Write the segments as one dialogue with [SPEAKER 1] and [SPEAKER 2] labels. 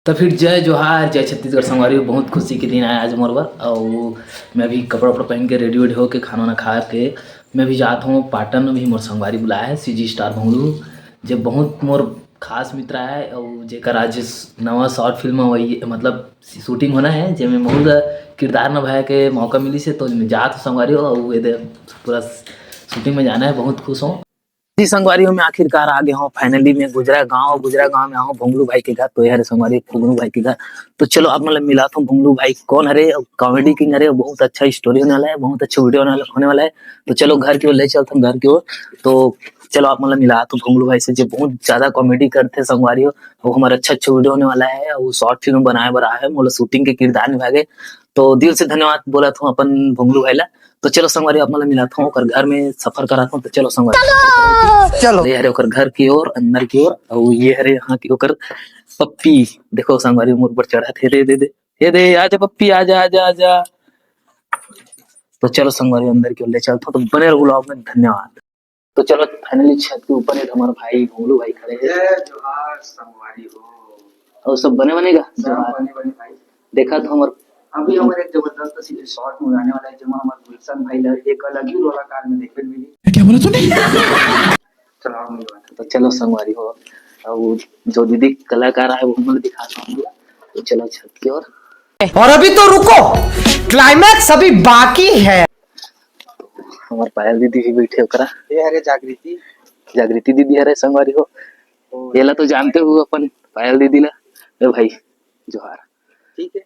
[SPEAKER 1] तो फिर जय जोहार जय छत्तीसगढ़ संगवारी। बहुत खुशी के दिन आया आज मोर बर। और मैं भी कपड़ा वपड़ा पहन के रेडी वेडी होके खाना वाना खा के मैं भी जाता हूँ पाटन में। भी मोर संगवारी बुलाया है CG स्टार भंगलू, जो बहुत मोर खास मित्र है और जेकर आज नवा शॉर्ट फिल्म वही मतलब शूटिंग होना है, जिसमें बहुत किरदार निभाए के मौका मिली से तो जात संगवारी हो और पूरा शूटिंग में जाना है। बहुत खुश हूँ जी संगवारी में आखिरकार आ गया हूँ फाइनली। में गुजरा गांव में आऊँ भंगलू भाई के घर। तो यार संगवारी फुगनू भाई के घर। तो चलो आप मतलब मिला था भंगलू भाई कौन हरे, कॉमेडी किंग हरे, बहुत अच्छा स्टोरी होने वाला है, बहुत अच्छा वीडियो होने वाला है। तो चलो घर की ओर ले चलते हैं घर की ओर। तो चलो आप मतलब मिला तो भंगलू भाई से जो बहुत ज्यादा कॉमेडी करते संगवारी हो, वो हमारा अच्छा वीडियो होने वाला है। और शॉर्ट फिल्म बनाए बना है मतलब शूटिंग के किरदार निभागे। तो दिल से धन्यवाद बोला था अपन भंगलू भाई ला। तो चलो संगवारी आप मतलब मिला था और घर में सफर करा था। तो चलो संगवारी चलो ये हरे ओकर घर की ओर अंदर की ओर। और ये हरे यहाँ की ओकर पप्पी देखो संगवारी मोर पर चढ़ा थे। दे दे दे ये दे आजा पप्पी आजा आजा आजा। तो चलो संगवारी अंदर की ओर ले चलता तो बने रहो व्लॉग में। धन्यवाद। तो चलो फाइनली छत के ऊपर है हमारा भाई भोलू भाई खड़े हैं।
[SPEAKER 2] जय जोहार संगवारी हो।
[SPEAKER 1] और सब बने बनेगा
[SPEAKER 2] बने बने भाई।
[SPEAKER 1] देखा तो हमारे
[SPEAKER 2] अभी हमारे एक जबरदस्त सी शॉट में आने वाला है जो हमारे गुलशन भाई लग एक अलग ही रोला कार में देखने मिली।
[SPEAKER 1] क्या बोला तूने?
[SPEAKER 2] चलो हम नहीं बात।
[SPEAKER 1] तो चलो संगवारी हो और जो दीदी कलाकार है वो हम दिखाता हूँ। तो चलो छत की ओर।
[SPEAKER 3] और अभी तो रुको, क्लाइमैक्स अभी बाकी है।
[SPEAKER 1] हमारे पायल दीदी भी बैठे होकरा।
[SPEAKER 2] ये हरे
[SPEAKER 1] जागृति दीदी हरे संगवारी हो। ये ला तो जानते हो अपन पायल दीदी ला। ए भाई जोहार।
[SPEAKER 2] ठीक है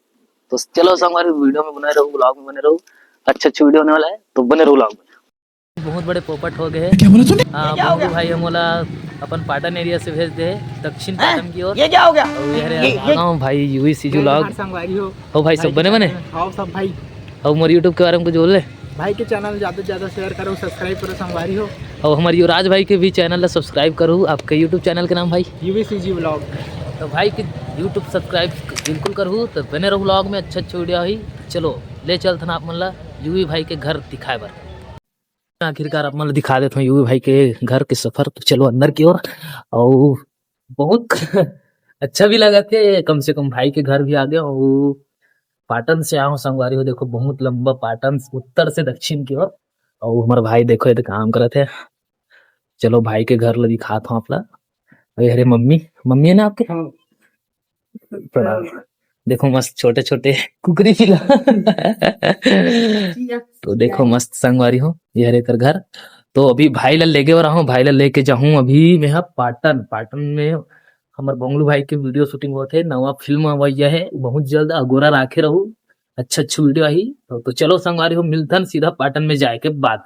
[SPEAKER 1] तो चलो संगवारी वीडियो में बने रहो, ब्लॉग में बने रहो। अच्छा वीडियो होने वाला है तो बने रहो ब्लॉग में। बहुत बड़े पोपट हो गए। क्या बोला तूने? हाँ भाई हमोला अपन पाटन एरिया से भेज दे दक्षिण पाटन की ओर।
[SPEAKER 3] ये क्या हो गया?
[SPEAKER 1] हाँ भाई यूवी सीजू ब्लॉग
[SPEAKER 2] संगवारी हो।
[SPEAKER 1] हो भाई सब बने बने।
[SPEAKER 2] आओ सब भाई।
[SPEAKER 1] और हमारे यूट्यूब के बारे में कुछ बोल ले
[SPEAKER 2] भाई के चैनल ज्यादा से ज्यादा शेयर करो, सब्सक्राइब करो संगवारी हो।
[SPEAKER 1] और हमारे युवराज भाई के भी चैनल ला सब्सक्राइब करो। आपके यूट्यूब चैनल के नाम भाई
[SPEAKER 2] UVCG व्लॉग।
[SPEAKER 1] तो भाई के यूट्यूब सब्सक्राइब बिल्कुल करूँ। तो बने रहो व्लॉग में, अच्छा वीडियो ही। चलो ले चलते आप मन ला यूवी भाई के घर दिखाए बर। आखिरकार आप मन दिखा देते हैं यूवी भाई के घर के सफर। तो चलो अंदर की ओर। और बहुत अच्छा भी लगा थे, कम से कम भाई के घर भी आ गया। और पाटन से आओ संगवारी हो। देखो बहुत लंबा पाटन उत्तर से दक्षिण की ओर। और हमारे भाई देखो ये काम कर रहे थे। चलो भाई के घर ला दिखाता हूँ आपला। अरे मम्मी है ना आपके? प्रणाम। देखो मस्त छोटे छोटे कुकरी फिला। तो देखो मस्त संगवारी हो ये हरे कर घर। तो अभी भाई ला लेके रहा हूँ, भाई ला लेके जाऊँ अभी मैं पाटन में हमारे बंगलू भाई के वीडियो शूटिंग हुआ थे। नवा फिल्म वही है बहुत जल्द। अगोरा राखे रहू अच्छा वीडियो आई। तो चलो संगवारी हो मिलथन सीधा पाटन में जाए के बाद।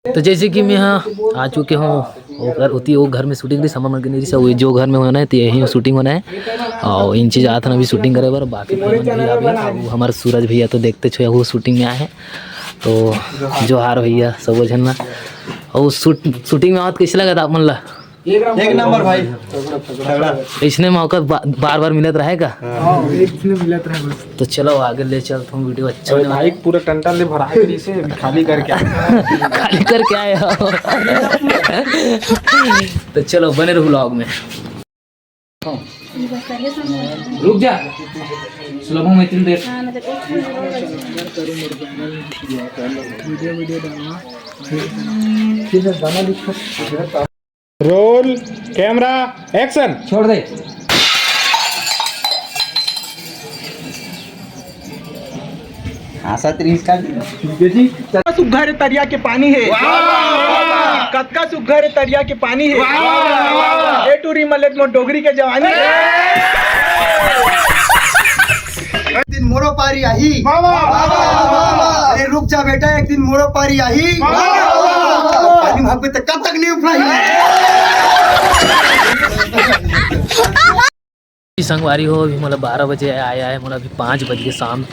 [SPEAKER 1] तो जैसे कि मैं यहाँ आ चुके हूँ वो घर में शूटिंग थी समर मंगनी से। जो घर में होना है तो यही शूटिंग होना है। और इन चीज आता ना अभी शूटिंग करे बार। बाकी हमारे सूरज भैया तो देखते छो वो शूटिंग में आए हैं। तो जोहार भैया सब झनना। और शूटिंग में आवत कैसे लगा था आप मन ला?
[SPEAKER 2] एक नंबर भाई।
[SPEAKER 1] इसने मौका बार बार मिलत रहेगा।
[SPEAKER 2] मिलत रहे बस।
[SPEAKER 1] तो चलो आगे ले चलता हूँ वीडियो अच्छा होने वाला
[SPEAKER 2] भाई पूरा टंटन ले भरा है से खाली करके
[SPEAKER 1] खाली करके आए हो। तो चलो बने रहो व्लॉग में। रुक जा सुलभो मैत्री देख।
[SPEAKER 4] Roll camera action.
[SPEAKER 1] छोड़ दे।
[SPEAKER 2] सुघर तरिया के पानी है। कतका सुघर तरिया के पानी है। ए टूरी मलेक मो डोगरी के जवानी एक दिन मोरो पारी आई। अरे रुक जा बेटा एक दिन मोरो पारी आई। पानी भाग पे कब तक नहीं उफराई।
[SPEAKER 1] संगवारी हो अभी मतलब 12 बजे आया है। मतलब अभी 5 बज के शाम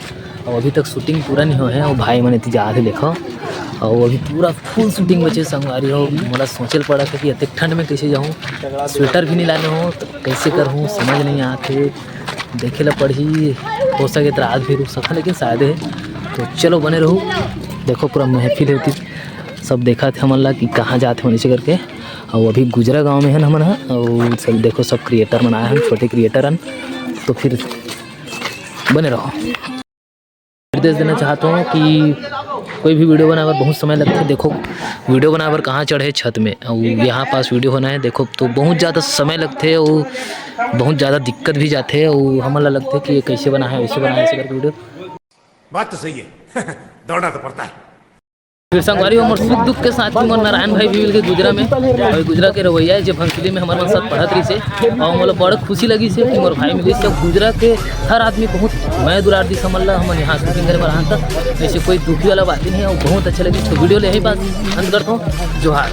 [SPEAKER 1] और अभी तक शूटिंग पूरा नहीं हो है। और भाई मैंने जा थे देखो और अभी पूरा फुल शूटिंग बचे संगवारी हो। मतलब सोचल पड़ा था कि इतने ठंड में कैसे जाऊँ, स्वेटर भी नहीं लाने हो तो कैसे करूँ समझ नहीं आते। देखे ला पड़ी हो सके तो रात भी रुक सका लेकिन शायद है। तो चलो बने रहो। देखो पूरा महफिल होती सब देखा थे हमन ला कि कहाँ जाते होने से करके। और अभी गुजरा गांव में है हमन। और सब देखो सब क्रिएटर बनाए हैं, छोटे क्रिएटर हैं। तो फिर बने रहो। निर्देश देना चाहता हूँ कि कोई भी वीडियो बनाने पर बहुत समय लगता है। देखो वीडियो बनाने पर कहाँ चढ़े छत में और यहाँ पास वीडियो होना है, देखो तो बहुत ज़्यादा समय लगते है और बहुत ज़्यादा दिक्कत भी जाते हैं और हमारा लगता है कि ये कैसे बना है, वैसे बना है, ऐसे करके वीडियो।
[SPEAKER 5] बात तो सही है दौड़ना तो पड़ता है।
[SPEAKER 1] फिर संगवारी और सुख दुख के साथ ही मोर नारायण भाई भी मिल के गुजरा में और गुजरा के रवैया जब भंसली में हमारे साथ पढ़त रही से और मतलब बड़ा खुशी लगी से कि मोर भाई मिली से गुजरा के हर आदमी बहुत मैं दुरार दी समझ ला हम यहाँ से घर पर आता ऐसे कोई दुखी वाला बात ही नहीं है और बहुत अच्छा लगी। तो वीडियो ले यही बात अंत करता हूँ। जोहार।